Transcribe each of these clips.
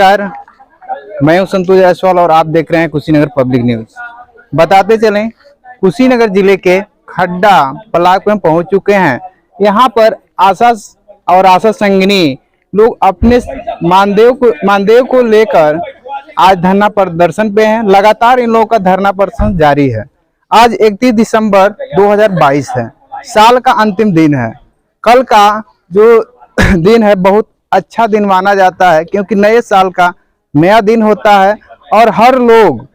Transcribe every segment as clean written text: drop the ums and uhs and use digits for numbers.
नमस्कार, मैं हूं संतोष जायसवाल और आप देख रहे हैं कुशीनगर पब्लिक न्यूज। बताते चलें, कुशीनगर जिले के खड्डा ब्लॉक में पहुंच चुके हैं। यहां पर आशा और आशा संगिनी लोग अपने मानदेय को लेकर आज धरना प्रदर्शन पे हैं। लगातार इन लोगों का धरना प्रदर्शन जारी है। आज 31 दिसंबर 2022 है, साल का अंतिम दिन है। कल का जो दिन है बहुत अच्छा दिन माना जाता है, क्योंकि नए साल का नया दिन होता है और हर लोग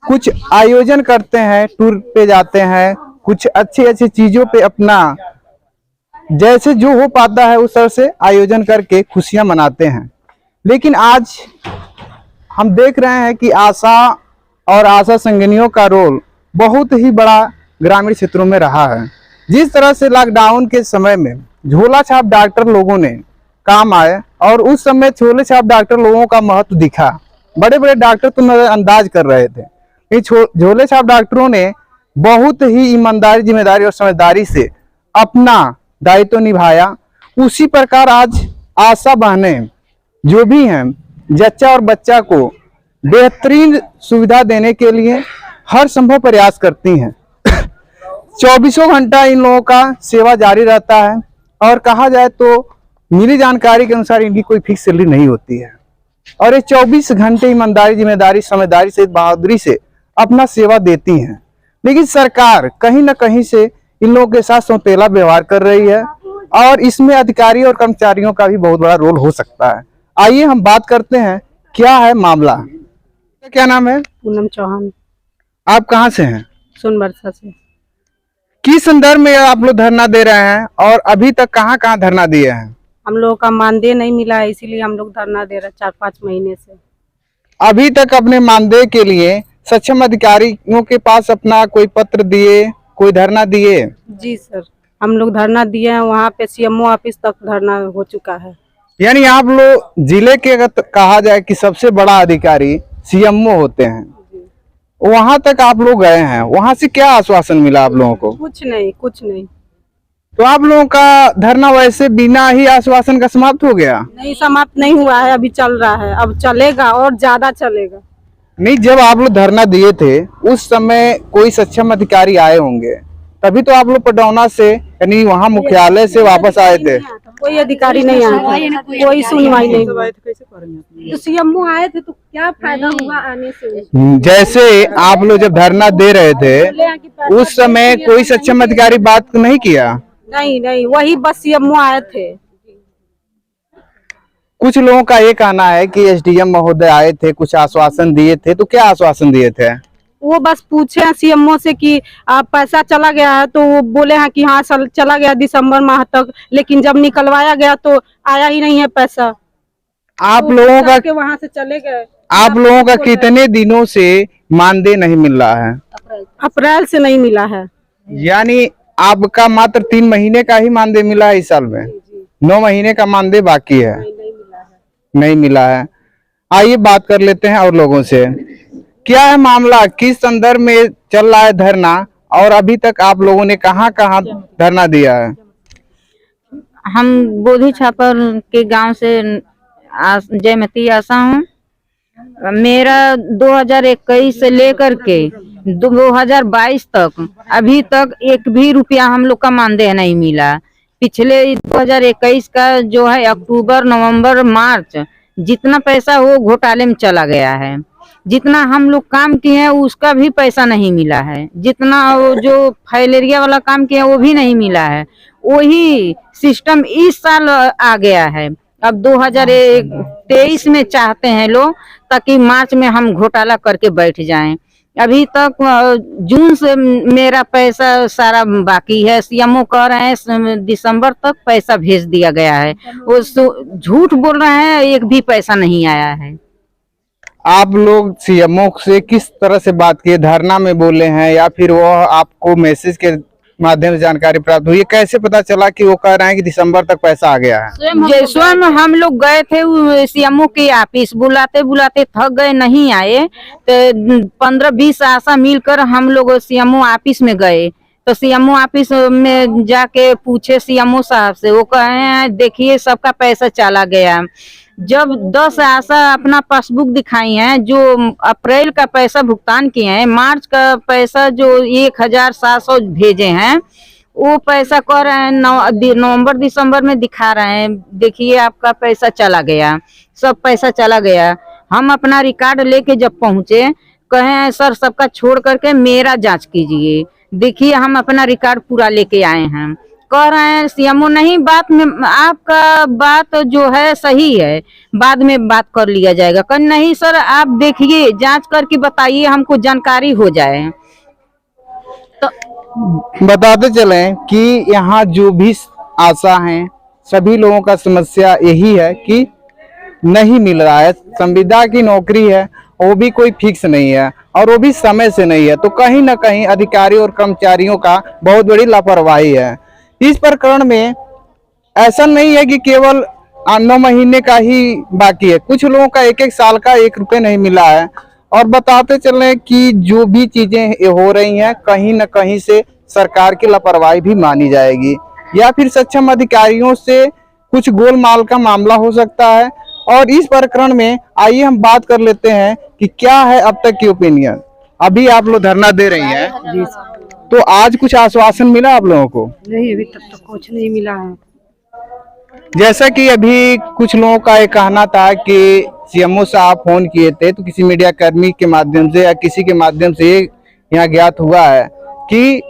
कुछ आयोजन करते हैं, टूर पे जाते हैं, कुछ अच्छी चीजों पे अपना जैसे जो हो पाता है उस तरह से आयोजन करके खुशियां मनाते हैं। लेकिन आज हम देख रहे हैं कि आशा और आशा संगिनियों का रोल बहुत ही बड़ा ग्रामीण क्षेत्रों में रहा है। जिस तरह से लॉकडाउन के समय में झोला छाप डॉक्टर लोगों ने काम आए और उस समय झोले छाप डॉक्टर लोगों का महत्व दिखा। बड़े बड़े डॉक्टर तो नजरअंदाज कर रहे थे। झोले छाप डॉक्टरों ने बहुत ही ईमानदारी, जिम्मेदारी और समझदारी से अपना दायित्व निभाया। उसी प्रकार आज आशा बहनें जो भी हैं, जच्चा और बच्चा को बेहतरीन सुविधा देने के लिए हर संभव प्रयास करती हैं। 24 घंटा इन लोगों का सेवा जारी रहता है और कहा जाए तो मेरी जानकारी के अनुसार इनकी कोई फिक्स सैलरी नहीं होती है और ये 24 घंटे ईमानदारी, जिम्मेदारी, समझदारी से, बहादुरी से अपना सेवा देती हैं। लेकिन सरकार कहीं ना कहीं से इन लोगों के साथ सौतेला व्यवहार कर रही है और इसमें अधिकारी और कर्मचारियों का भी बहुत बड़ा रोल हो सकता है। आइए हम बात करते हैं क्या है मामला। क्या नाम है? पूनम चौहान। आप कहाँ से हैं? सोनबरसा से। किस संदर्भ में आप लोग धरना दे रहे हैं और अभी तक कहाँ कहाँ धरना दिए हैं? हम लोगों का मानदेय नहीं मिला है, इसीलिए हम लोग धरना दे रहे हैं 4-5 महीने से। अभी तक अपने मानदेय के लिए सक्षम अधिकारियों के पास अपना कोई पत्र दिए, कोई धरना दिए? जी सर, हम लोग धरना दिए हैं, वहाँ पे सीएमओ ऑफिस तक धरना हो चुका है। यानी आप लोग जिले के अगर कहा जाए कि सबसे बड़ा अधिकारी सीएमओ होते हैं, वहां तक आप लोग गए हैं, वहां से क्या आश्वासन मिला आप लोगों को? कुछ नहीं। तो आप लोगों का धरना वैसे बिना ही आश्वासन का समाप्त हो गया? नहीं, समाप्त नहीं हुआ है, अभी चल रहा है, अब चलेगा और ज्यादा चलेगा। नहीं, जब आप लोग धरना दिए थे उस समय कोई सक्षम अधिकारी आए होंगे, तभी तो आप लोग पडौना से यानी वहाँ मुख्यालय से वापस आए थे। कोई अधिकारी नहीं आया, कोई सुनवाई नहीं। तो सीएमओ आए थे तो क्या फायदा हुआ आने से? जैसे आप लोग जब धरना दे रहे थे उस समय कोई सक्षम अधिकारी बात नहीं किया? नहीं, वही बस सीएमओ आए थे। कुछ लोगों का ये कहना है कि एसडीएम महोदय आए थे, कुछ आश्वासन दिए थे, तो क्या आश्वासन दिए थे? वो बस पूछे हैं सीएमओ से कि पैसा चला गया है, तो वो बोले हैं कि हाँ चला गया दिसंबर माह तक, लेकिन जब निकलवाया गया तो आया ही नहीं है पैसा। आप तो लोगों का वहाँ से चले गए। आप लोगों का कितने दिनों से मानदेय नहीं मिल रहा है? अप्रैल से नहीं मिला है। यानी आपका मात्र 3 महीने का ही मानदेय मिला है इस साल में? 9 महीने का मानदेय बाकी है? नहीं मिला है। आइए बात कर लेते हैं और लोगों से। क्या है मामला, किस संदर्भ में चल रहा है धरना और अभी तक आप लोगों ने कहाँ कहाँ धरना दिया है? हम बोधी छापर के गांव से जयमती आशा हूँ। मेरा 2021 से लेकर के 2022 तक अभी तक एक भी रुपया हम लोग का मानदेय नहीं मिला। पिछले 2021 का जो है अक्टूबर, नवंबर, मार्च जितना पैसा वो घोटाले में चला गया है। जितना हम लोग काम किए हैं उसका भी पैसा नहीं मिला है। जितना वो जो फाइलेरिया वाला काम किया वो भी नहीं मिला है। वही सिस्टम इस साल आ गया है। अब 2023 में चाहते हैं लोग ताकि मार्च में हम घोटाला करके बैठ जाएं। अभी तक जून से मेरा पैसा सारा बाकी है। सीएमओ कह रहे हैं दिसंबर तक पैसा भेज दिया गया है, वो झूठ बोल रहे हैं, एक भी पैसा नहीं आया है। आप लोग सीएमओ से किस तरह से बात किए? धरना में बोले हैं या फिर वो आपको मैसेज के माध्यम से जानकारी प्राप्त हुई? कैसे पता चला कि वो कह रहे हैं कि दिसंबर तक पैसा आ गया है? स्वयं हम लोग गए थे सीएमओ के ऑफिस, बुलाते बुलाते थक गए, नहीं आए। तो 15-20 आशा मिलकर हम लोग सीएमओ ऑफिस में गए। तो सीएमओ ऑफिस में जाके पूछे सीएमओ साहब से, वो कहे हैं देखिए सबका पैसा चला गया। जब 10 आशा अपना पासबुक दिखाई हैं, जो अप्रैल का पैसा भुगतान किए हैं, मार्च का पैसा जो 1700 भेजे हैं, वो पैसा कह रहे हैं नवंबर दिसंबर में दिखा रहे हैं देखिए आपका पैसा चला गया, सब पैसा चला गया। हम अपना रिकॉर्ड लेके जब पहुंचे, कहे हैं सर सबका छोड़ करके मेरा जांच कीजिए। देखिए हम अपना रिकॉर्ड पूरा लेके आए हैं। कह रहे हैं सीएमओ नहीं, बात में आपका बात जो है सही है, बाद में बात कर लिया जाएगा। कह नहीं सर आप देखिए जांच करके बताइए, हमको जानकारी हो जाए। तो बताते चलें कि यहाँ जो भी आशा हैं, सभी लोगों का समस्या यही है कि नहीं मिल रहा है। संविदा की नौकरी है, वो भी कोई फिक्स नहीं है और वो भी समय से नहीं है। तो कहीं ना कहीं अधिकारी और कर्मचारियों का बहुत बड़ी लापरवाही है। इस प्रकरण में ऐसा नहीं है कि केवल 9 महीने का ही बाकी है, कुछ लोगों का 1-1 साल का 1 रुपये नहीं मिला है। और बताते चलें कि जो भी चीजें हो रही हैं, कहीं ना कहीं से सरकार की लापरवाही भी मानी जाएगी, या फिर सक्षम अधिकारियों से कुछ गोलमाल का मामला हो सकता है। और इस प्रकरण में आइए हम बात कर लेते हैं कि क्या है अब तक की ओपिनियन। अभी आप लोग धरना दे रही हैं, तो आज कुछ आश्वासन मिला आप लोगों को? नहीं, अभी तक तो कुछ नहीं मिला है। जैसा कि अभी कुछ लोगों का ये कहना था कि सीएमओ साहब फोन किए थे, तो किसी मीडिया कर्मी के माध्यम से या किसी के माध्यम से यहाँ ज्ञात हुआ है कि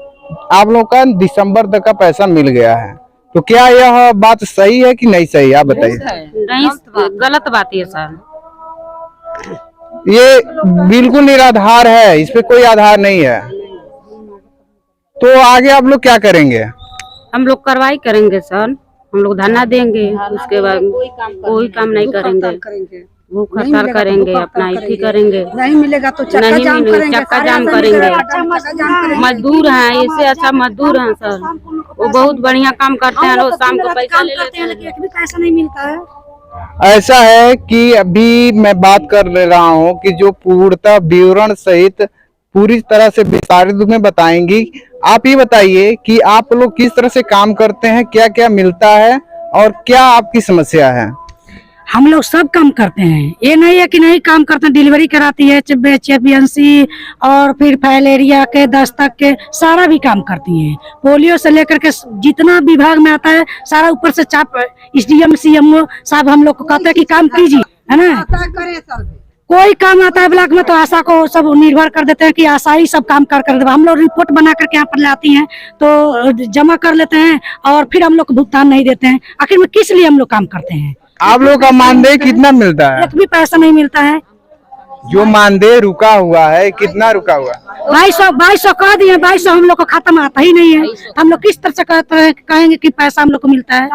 आप लोगों का दिसंबर तक का पैसा मिल गया है। तो क्या यह बात सही है कि नहीं सही, आप बताइए। नहीं, गलत बात है सर। ये बिल्कुल निराधार है, इस पे कोई आधार नहीं है। तो आगे आप लोग क्या करेंगे? हम लोग कार्रवाई करेंगे सर, हम लोग धरना देंगे, उसके बाद कोई काम नहीं करेंगे, भूख हड़ताल करेंगे, अपना इसी करेंगे। नहीं मिलेगा तो नहीं मिलेगा चक्का जाम करेंगे। मजदूर हैं, इससे अच्छा मजदूर हैं सर, वो बहुत बढ़िया काम करते हैं, रोज शाम को पैसा ले लेते हैं, लेकिन एक भी पैसा नहीं मिलता है। ऐसा है कि अभी मैं बात कर ले रहा हूं कि जो पूर्णतः विवरण सहित पूरी तरह से विस्तारित में बताएंगी। आप ये बताइए कि आप लोग किस तरह से काम करते हैं, क्या क्या मिलता है और क्या आपकी समस्या है? हम लोग सब काम करते हैं, ये नहीं है कि नहीं काम करते हैं। डिलीवरी कराती है, चैंपियनसी और फिर फाइलेरिया के, दस्तक के, सारा भी काम करती हैं। पोलियो से लेकर के जितना विभाग में आता है सारा ऊपर से चाप एसडीएम सीएमओ साहब हम लोग को कहते हैं कि काम कीजिए, है ना। कोई काम आता है ब्लॉक में तो आशा को सब निर्भर कर देते हैं कि आशा ही सब काम कर देगा। हम लोग रिपोर्ट बना करके यहाँ पर लाती हैं तो जमा कर लेते हैं और फिर हम लोग को भुगतान नहीं देते हैं। आखिर में किस लिए हम लोग काम करते हैं? आप लोग का मानदेय कितना मिलता है? एक भी पैसा नहीं मिलता है। जो मानदेय रुका हुआ है, कितना रुका हुआ? 2200 कह दिए, 2200 हम लोग को खाता में आता ही नहीं है। हम लोग किस तरह से कहते हैं, कहेंगे कि पैसा हम लोग को मिलता है?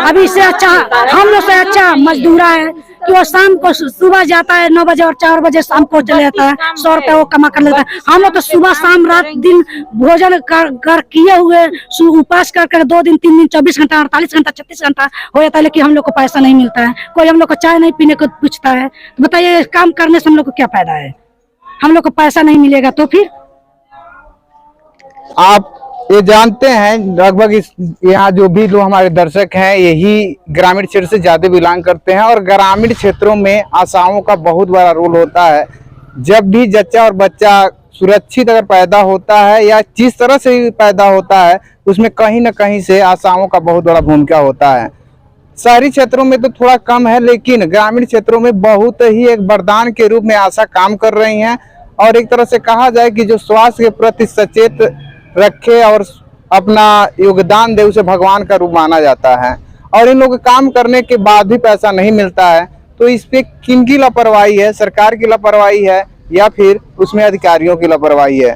अभी इससे अच्छा हम लोग से अच्छा मजदूरा है कि वो शाम को सुबह जाता है 9 बजे और 4 बजे शाम को चले जाता है, 100 रुपया वो कमा कर लेता है। हम लोग तो सुबह शाम रात दिन भोजन कर किए हुए उपास कर 2 दिन 3 दिन 24 घंटा 48 घंटा 36 घंटा हो जाता है, लेकिन हम लोग को पैसा नहीं मिलता है। कोई हम लोग को चाय नहीं पीने को पूछता है। तो बताइए काम करने से हम लोग को क्या फायदा है? हम लोग को पैसा नहीं मिलेगा तो फिर आप ये जानते हैं लगभग इस यहाँ जो भी लोग हमारे दर्शक हैं यही ग्रामीण क्षेत्र से ज्यादा बिलोंग करते हैं, और ग्रामीण क्षेत्रों में आशाओं का बहुत बड़ा रोल होता है। जब भी जच्चा और बच्चा सुरक्षित अगर पैदा होता है या जिस तरह से पैदा होता है, उसमें कहीं ना कहीं से आशाओं का बहुत बड़ा भूमिका होता है। शहरी क्षेत्रों में तो थोड़ा कम है, लेकिन ग्रामीण क्षेत्रों में बहुत ही एक वरदान के रूप में आशा काम कर रही हैं। और एक तरह से कहा जाए कि जो स्वास्थ्य के प्रति सचेत रखे और अपना योगदान दे, उसे भगवान का रूप माना जाता है। और इन लोगों के काम करने के बाद भी पैसा नहीं मिलता है, तो इस पे किनकी लापरवाही है? सरकार की लापरवाही है या फिर उसमें अधिकारियों की लापरवाही है?